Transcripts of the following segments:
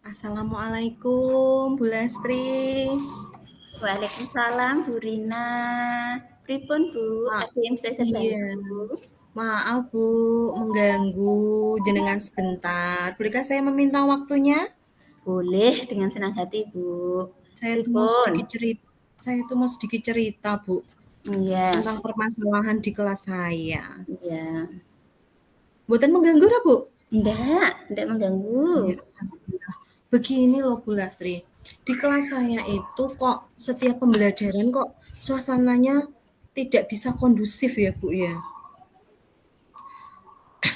Assalamualaikum, Bu Lastri. Waalaikumsalam Bu Rina. Pripun Bu? Mak, Ada yang bisa saya iya, bantu? maaf Bu, mengganggu jenengan sebentar. Bolehkah saya meminta waktunya? Boleh dengan senang hati Bu. Pripun? Saya tuh mau sedikit cerita, Bu, Iya, tentang permasalahan di kelas saya. iya. Buatan mengganggu, dah, Bu? Enggak mengganggu. Iya, alhamdulillah. Begini loh, Bu Lastri. Di kelas saya itu kok setiap pembelajaran kok suasananya tidak bisa kondusif ya, Bu ya.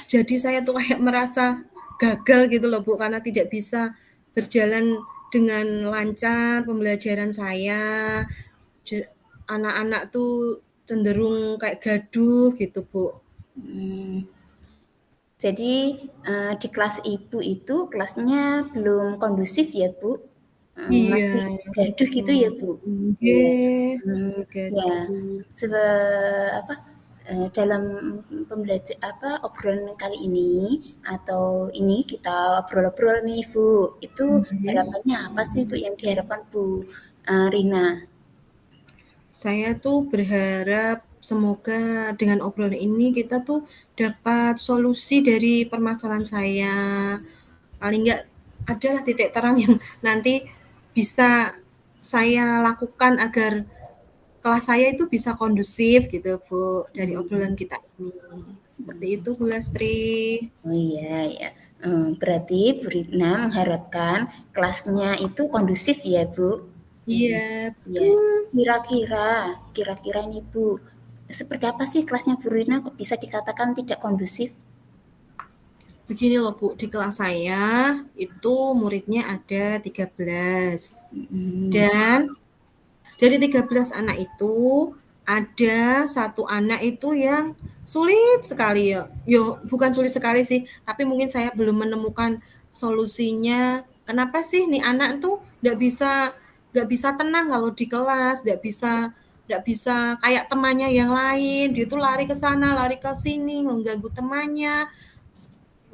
Jadi saya tuh kayak merasa gagal gitu loh Bu, karena tidak bisa berjalan dengan lancar pembelajaran saya. Anak-anak tuh cenderung kayak gaduh gitu Bu. Hmm, jadi di kelas Ibu itu kelasnya belum kondusif ya Bu? Iya, Masih gaduh gitu ya Bu? Iya. nggih, Hmm, masih ya. gaduh. Apa, dalam obrolan kali ini atau ini kita obrol-obrol nih Bu, itu Nggih. harapannya apa sih Bu yang diharapkan Bu Rina? Saya tuh berharap semoga dengan obrolan ini kita tuh dapat solusi dari permasalahan saya. Paling enggak adalah titik terang yang nanti bisa saya lakukan agar kelas saya itu bisa kondusif gitu Bu, dari Hmm, obrolan kita ini. Seperti itu Bu Lastri. oh iya ya. Berarti Bu Rina mengharapkan kelasnya itu kondusif ya Bu? Iya, Ya. betul. Kira-kira nih Bu, seperti apa sih kelasnya Bu Rina kok bisa dikatakan tidak kondusif? Begini loh Bu, di kelas saya itu muridnya ada 13. Hmm. Dan dari 13 anak itu ada satu anak itu yang sulit sekali ya. Yo, bukan sulit sekali sih, tapi mungkin saya belum menemukan solusinya. Kenapa sih nih anak tuh nggak bisa tenang kalau di kelas, nggak bisa kayak temannya yang lain. Dia tuh lari ke sana, lari ke sini, mengganggu temannya,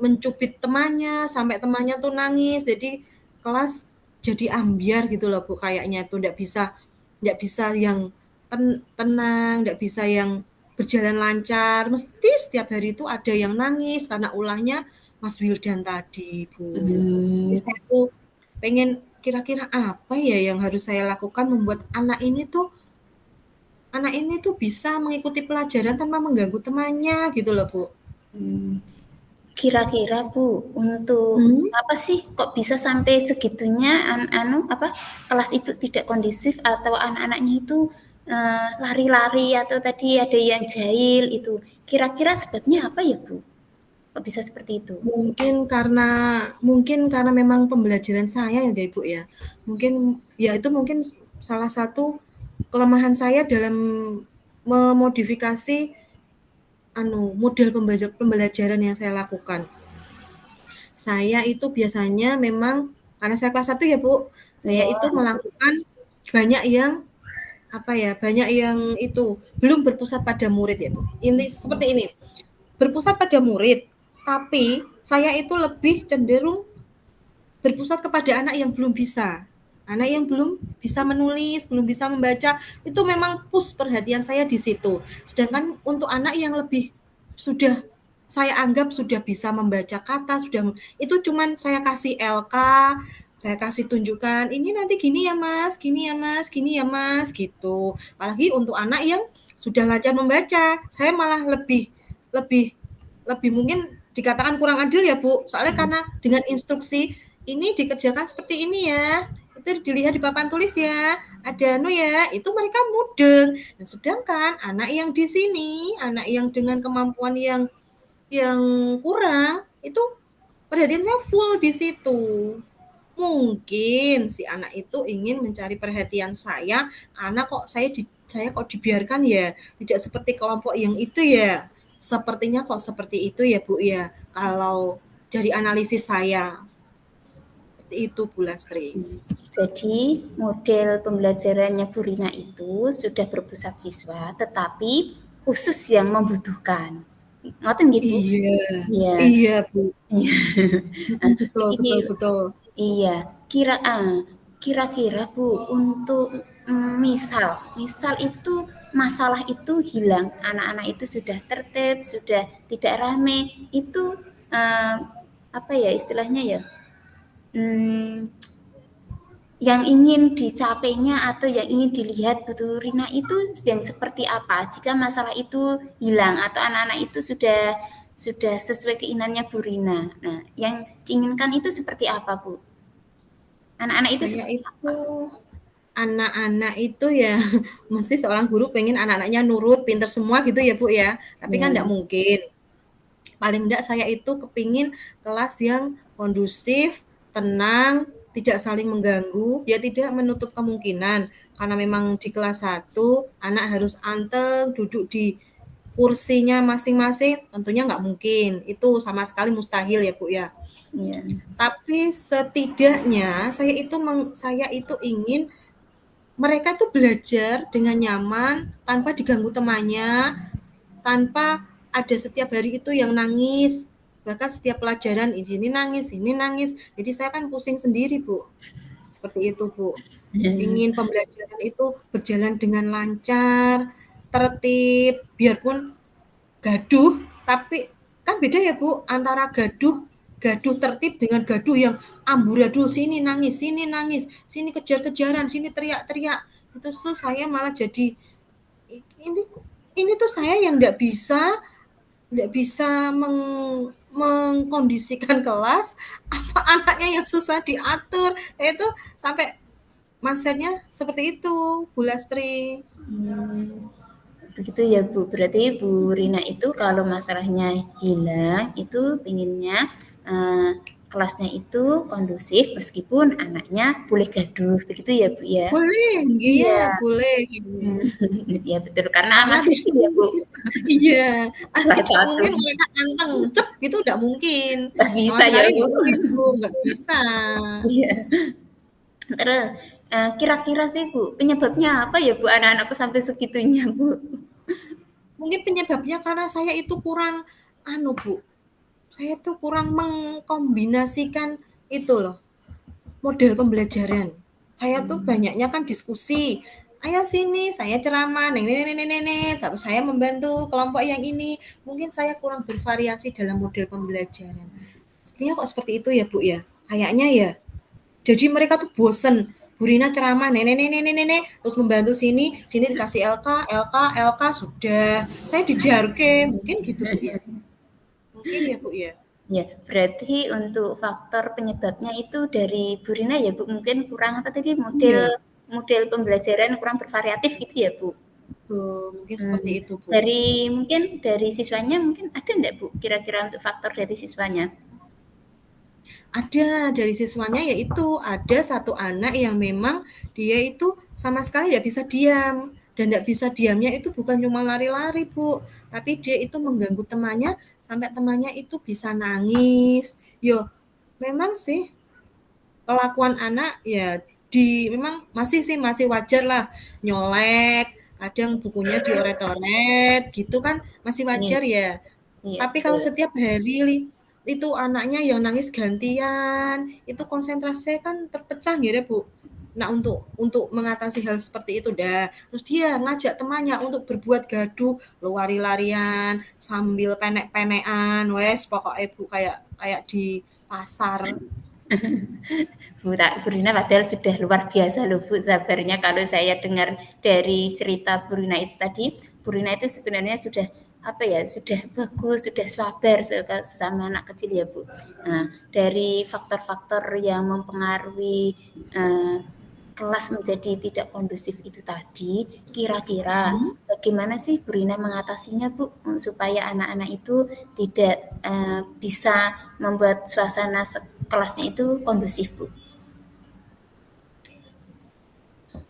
mencubit temannya sampai temannya tuh nangis. Jadi kelas jadi ambiar gitu loh Bu, kayaknya tuh nggak bisa yang tenang, nggak bisa yang berjalan lancar. Mesti setiap hari itu ada yang nangis karena ulahnya Mas Wildan tadi Bu. Jadi Hmm. saya tuh pengen kira-kira apa ya yang harus saya lakukan membuat anak ini tuh bisa mengikuti pelajaran tanpa mengganggu temannya gitu loh Bu. Hmm. Kira-kira Bu, untuk Hmm? apa sih kok bisa sampai segitunya kelas Ibu tidak kondusif atau anak-anaknya itu lari-lari atau tadi ada yang jahil itu. Kira-kira sebabnya apa ya Bu? Kok bisa seperti itu? Mungkin karena memang pembelajaran saya ya Ibu ya. Mungkin salah satu kelemahan saya dalam memodifikasi model pembelajaran yang saya lakukan. Saya itu biasanya memang karena saya kelas 1 ya Bu, saya Ya. itu melakukan banyak yang banyak yang itu belum berpusat pada murid ya Bu. Ini seperti ini, berpusat pada murid, tapi saya itu lebih cenderung berpusat kepada anak yang belum bisa. Anak yang belum bisa menulis, belum bisa membaca, itu memang push perhatian saya di situ. Sedangkan untuk anak yang lebih sudah saya anggap sudah bisa membaca kata, itu cuman saya kasih LK, saya kasih tunjukkan, ini nanti gini ya Mas, gini ya Mas, gini ya Mas, gitu. Apalagi untuk anak yang sudah lancar membaca, saya malah lebih lebih lebih mungkin dikatakan kurang adil ya Bu, soalnya karena dengan instruksi ini dikerjakan seperti ini ya, itu dilihat di papan tulis ya, ada ya, itu mereka mudeng. Dan sedangkan anak yang di sini, anak yang dengan kemampuan yang kurang, itu perhatian saya full di situ. Mungkin si anak itu ingin mencari perhatian saya karena saya kok dibiarkan ya, tidak seperti kelompok yang itu ya. Sepertinya kok seperti itu ya Bu ya. Kalau dari analisis saya seperti itu Bu Lastri. Jadi model pembelajarannya Bu Rina itu sudah berpusat siswa, tetapi khusus yang membutuhkan. Ngoten nggih Bu? Iya, Iya. iya Bu. Iya. Mhm, betul Begini betul betul. Iya, kira-kira Bu, untuk misal itu masalah itu hilang, anak-anak itu sudah tertib, sudah tidak rame, itu apa ya istilahnya ya? Hmm, yang ingin dicapainya atau yang ingin dilihat Bu Rina itu yang seperti apa? Jika masalah itu hilang atau anak-anak itu sudah sesuai keinginannya Bu Rina. Nah, yang diinginkan itu seperti apa, Bu? Anak-anak itu Saya seperti itu apa? anak-anak itu ya mesti seorang guru pengen anak-anaknya nurut, pinter semua gitu ya, Bu, ya. Tapi kan Ya, nggak mungkin. Paling enggak saya itu kepingin kelas yang kondusif, tenang, tidak saling mengganggu, ya tidak menutup kemungkinan karena memang di kelas 1 anak harus anteng duduk di kursinya masing-masing, tentunya nggak mungkin. Itu sama sekali mustahil ya, Bu, ya. ya, Tapi setidaknya saya itu ingin mereka tuh belajar dengan nyaman, tanpa diganggu temannya, tanpa ada setiap hari itu yang nangis, bahkan setiap pelajaran ini nangis. Jadi saya kan pusing sendiri, Bu. Seperti itu, Bu. Ingin pembelajaran itu berjalan dengan lancar, tertib, biarpun gaduh, tapi kan beda ya, Bu, antara gaduh gaduh tertib dengan gaduh yang amburadul, sini nangis, sini kejar-kejaran, sini teriak-teriak. Itu tuh saya malah jadi ini ini tuh saya yang nggak bisa mengkondisikan kelas, apa anaknya yang susah diatur. Itu sampai mindset-nya seperti itu, Bu Lastri. begitu ya Bu. Berarti Bu Rina itu kalau masalahnya hilang itu pinginnya kelasnya itu kondusif meskipun anaknya boleh gaduh, begitu ya Bu ya? Boleh, iya Iya, boleh. ya betul karena Karena masih kecil ya Bu, iya, kelas tidak mungkin 1. mereka anteng, cep gitu nggak mungkin. Nggak Sama bisa ya sekali Bu. nggak mungkin, Bu, nggak bisa. Iya. Terus kira-kira sih Bu, penyebabnya apa ya Bu anak-anakku sampai segitunya Bu? Mungkin penyebabnya karena saya itu kurang Bu, saya tuh kurang mengkombinasikan itu loh, model pembelajaran. Saya tuh banyaknya kan diskusi. Ayo sini, saya ceramah, nenek, satu saya membantu kelompok yang ini. Mungkin saya kurang bervariasi dalam model pembelajaran. Sepertinya kok seperti itu ya, Bu, ya? Kayaknya ya. Jadi mereka tuh bosen. Bu Rina ceramah, nenek, terus membantu sini, sini dikasih LK, sudah. Saya dijarke, mungkin gitu, Bu, ya? Mungkin ya, Bu, ya? Ya, berarti untuk faktor penyebabnya itu dari Bu Rina ya Bu, mungkin kurang apa tadi model Iya, model pembelajaran kurang bervariatif gitu ya Bu? betul. Mungkin seperti Hmm. itu, Bu. Dari siswanya mungkin ada enggak Bu kira-kira untuk faktor dari siswanya? Ada dari siswanya, yaitu ada satu anak yang memang dia itu sama sekali tidak bisa diam, dan tidak bisa diamnya itu bukan cuma lari-lari, Bu, tapi dia itu mengganggu temannya sampai temannya itu bisa nangis. Yo, memang sih kelakuan anak ya memang masih sih masih wajar lah, nyolek, kadang bukunya dioret-oret gitu kan masih Iya, wajar ya. iya Tapi kalau betul. setiap hari itu anaknya yang nangis gantian, itu konsentrasi saya kan terpecah gitu, Bu. Nah, untuk mengatasi hal seperti itu dah, terus dia ngajak temannya untuk berbuat gaduh, lari-larian, sambil penek-penekan, wes pokoknya Bu kayak kayak di pasar. Bu Rina padahal sudah luar biasa loh Bu sabarnya kalau saya dengar dari cerita Bu Rina itu tadi. Bu Rina itu sebenarnya sudah apa ya sudah bagus sudah sabar sama anak kecil ya Bu. Nah dari faktor-faktor yang mempengaruhi kelas menjadi tidak kondusif itu tadi, kira-kira bagaimana sih Bu Rina mengatasinya Bu supaya anak-anak itu tidak bisa membuat suasana kelasnya itu kondusif Bu?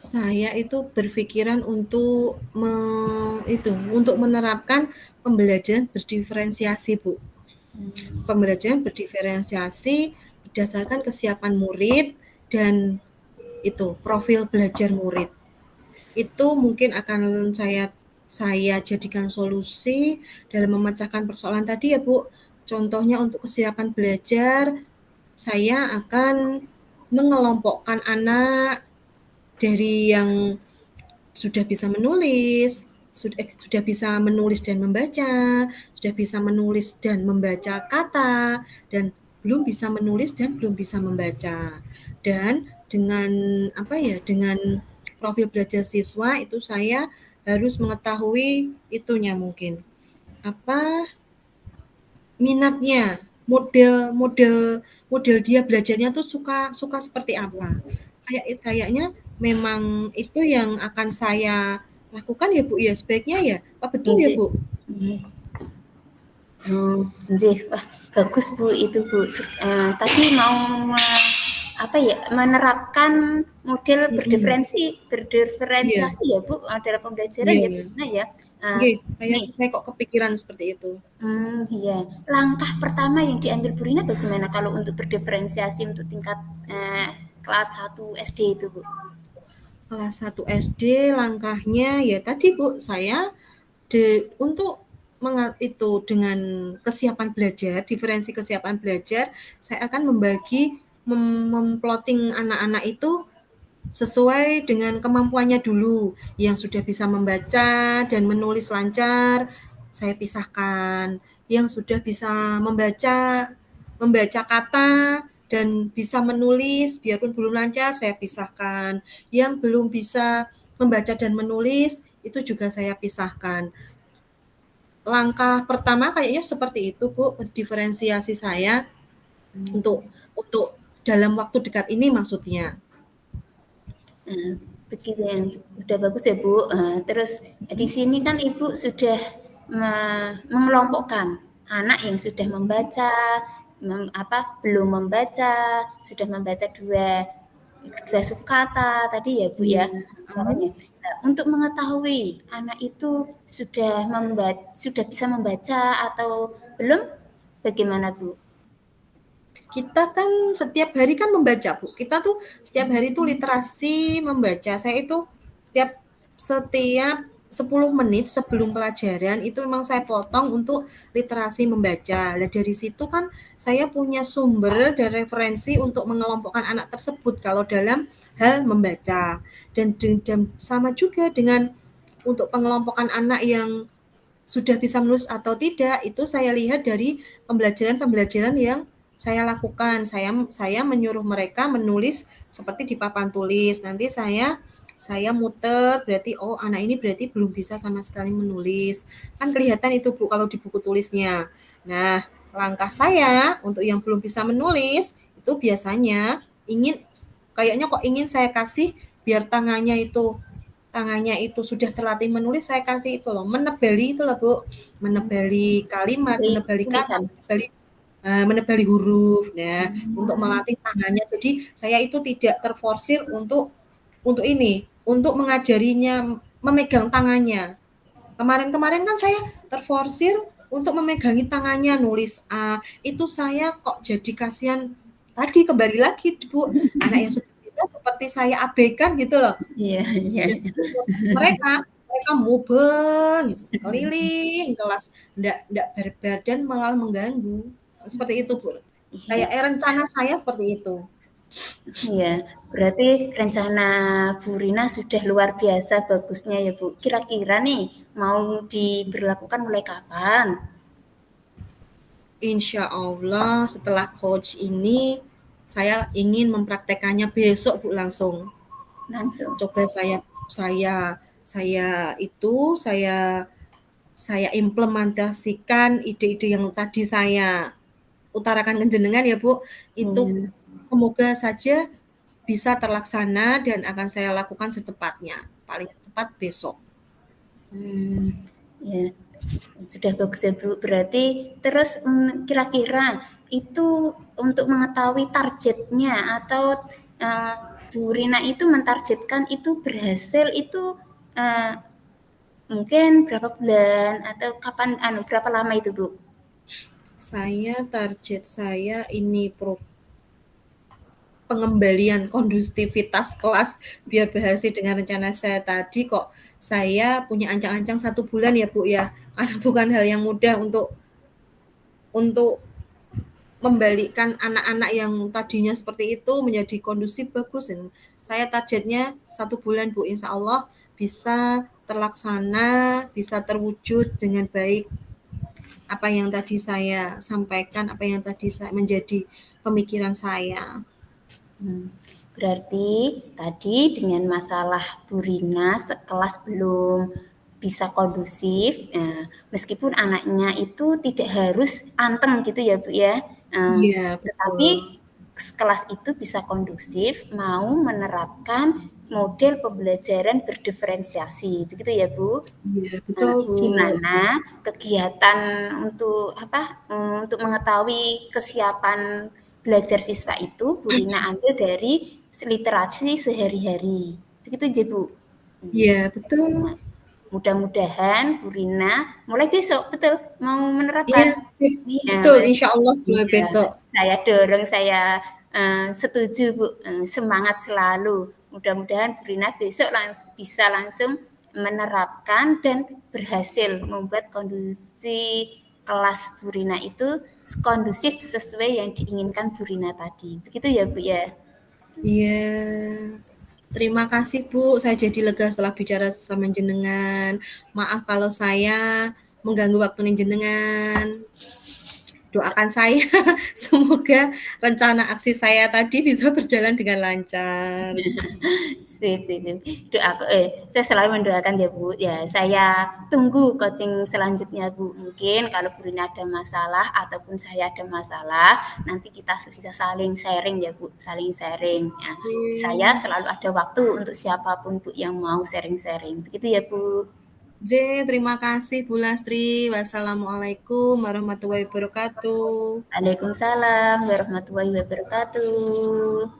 Saya itu berpikiran untuk menerapkan pembelajaran berdiferensiasi, Bu. Pembelajaran berdiferensiasi berdasarkan kesiapan murid dan itu profil belajar murid. Itu mungkin akan saya jadikan solusi dalam memecahkan persoalan tadi ya, Bu. Contohnya untuk kesiapan belajar, saya akan mengelompokkan anak dari yang sudah bisa menulis, sudah bisa menulis dan membaca, sudah bisa menulis dan membaca kata, dan belum bisa menulis dan belum bisa membaca. Dan dengan apa ya, dengan profil belajar siswa itu saya harus mengetahui itunya mungkin apa minatnya, model dia belajarnya tuh suka suka seperti apa. Kayaknya memang itu yang akan saya lakukan ya Bu ya, sebaiknya ya? Apa betul ya Nggih. Bu? Mhm. Oh, nggih. Wah, bagus Bu itu Bu. Tadi mau apa ya, menerapkan model Mhm. Iya, berdiferensiasi ya Bu, dalam pembelajaran iya, ya iya. bagaimana ya? Eee, Nggih, nih, kayaknya saya kok kepikiran seperti itu. iya. Langkah pertama yang diambil Bu Rina bagaimana kalau untuk berdiferensiasi untuk tingkat, kelas 1 SD itu Bu? Kelas 1 SD langkahnya ya tadi Bu, saya untuk itu dengan kesiapan belajar, diferensi kesiapan belajar, saya akan membagi memplotting anak-anak itu sesuai dengan kemampuannya dulu. Yang sudah bisa membaca dan menulis lancar, saya pisahkan. Yang sudah bisa membaca kata dan bisa menulis biarpun belum lancar, saya pisahkan. Yang belum bisa membaca dan menulis, itu juga saya pisahkan. Langkah pertama kayaknya seperti itu, Bu, diferensiasi saya untuk Mmm. untuk dalam waktu dekat ini maksudnya. Nah, begitu ya, udah bagus ya Bu. Terus di sini kan Ibu sudah mengelompokkan anak yang sudah membaca, belum membaca, sudah membaca dua sukata tadi ya Bu ya, Iya, heeh. caranya. Nah, untuk mengetahui anak itu sudah bisa membaca atau belum, bagaimana Bu? Kita kan setiap hari kan membaca, Bu. Kita tuh setiap hari tuh literasi membaca. Saya itu setiap 10 menit sebelum pelajaran itu memang saya potong untuk literasi membaca. Nah, dari situ kan saya punya sumber dan referensi untuk mengelompokkan anak tersebut kalau dalam hal membaca. Dan sama juga dengan untuk pengelompokan anak yang sudah bisa menulis atau tidak, itu saya lihat dari pembelajaran-pembelajaran yang saya lakukan. Saya menyuruh mereka menulis seperti di papan tulis. Nanti saya muter, berarti oh anak ini berarti belum bisa sama sekali menulis. Kan kelihatan itu Bu kalau di buku tulisnya. Nah, langkah saya untuk yang belum bisa menulis itu biasanya kayaknya kok ingin saya kasih biar tangannya itu sudah terlatih menulis, saya kasih itu loh, menebali itu loh Bu, menebali kalimat, Dari menebali kata, tulisan? menebali huruf. Nah, untuk Hmm. melatih tangannya. Jadi saya itu tidak terforsir untuk mengajarinya memegang tangannya. Kemarin-kemarin kan saya terforsir untuk memegangi tangannya nulis A. Itu saya kok jadi kasihan tadi kembali lagi Bu, anak yang sudah bisa seperti saya abaikan gitu loh. Iya, iya. Jadi mereka mubeng gitu, keliling kelas, ndak berbadan malah mengganggu, seperti itu, Bu. Iya, Kayak rencana saya seperti itu. iya. Berarti rencana Bu Rina sudah luar biasa bagusnya ya Bu. Kira-kira nih mau diberlakukan mulai kapan? Insya Allah setelah coach ini, saya ingin mempraktekannya besok, Bu, langsung. Langsung. Coba saya saya itu, saya implementasikan ide-ide yang tadi saya utarakan ke jenengan ya Bu, itu Iya. semoga saja bisa terlaksana dan akan saya lakukan secepatnya, paling cepat besok. Hmm, ya. Sudah bagus ya Bu. Berarti terus kira-kira itu untuk mengetahui targetnya atau eh, Bu Rina itu mentargetkan itu berhasil itu eh, mungkin berapa bulan atau kapan berapa lama itu Bu? Target saya ini pengembalian kondusivitas kelas biar berhasil dengan rencana saya tadi kok saya punya ancang-ancang 1 bulan ya Bu ya, karena bukan hal yang mudah untuk membalikkan anak-anak yang tadinya seperti itu menjadi kondusif bagus. Saya targetnya 1 bulan Bu, insya Allah bisa terlaksana, bisa terwujud dengan baik apa yang tadi saya sampaikan, apa yang tadi menjadi pemikiran saya. Berarti tadi dengan masalah Bu Rina sekelas belum bisa kondusif, meskipun anaknya itu tidak harus anteng gitu ya Bu ya, Iya, tetapi betul. kelas itu bisa kondusif mau menerapkan model pembelajaran berdiferensiasi, begitu ya Bu? Iya, betul Bu. Di mana kegiatan untuk apa, untuk mengetahui kesiapan belajar siswa itu Bu Rina ambil dari literasi sehari-hari, begitu aja Bu? Iya, betul. Nah, mudah-mudahan Bu Rina mulai besok betul mau Iya, menerapkan? betul. Iya, Insya Allah mulai iya, besok. saya dorong, saya setuju Bu, semangat selalu. Mudah-mudahan Bu Rina besok bisa langsung menerapkan dan berhasil membuat kondisi kelas Bu Rina itu kondusif sesuai yang diinginkan Bu Rina tadi. Begitu ya Bu ya? Iya. Terima kasih Bu, saya jadi lega setelah bicara sama jenengan. Maaf kalau saya mengganggu waktu jenengan. Doakan saya semoga rencana aksi saya tadi bisa berjalan dengan lancar. Sip, sip, sip. Saya selalu mendoakan ya Bu. Ya, saya tunggu coaching selanjutnya Bu. Mungkin kalau Bu Rina ada masalah ataupun saya ada masalah, nanti kita bisa saling sharing ya Bu, saling sharing. Ya, saya selalu ada waktu untuk siapapun Bu yang mau sharing-sharing. Begitu ya Bu. Terima kasih Bu Lastri. Wassalamualaikum warahmatullahi wabarakatuh. Waalaikumsalam warahmatullahi wabarakatuh.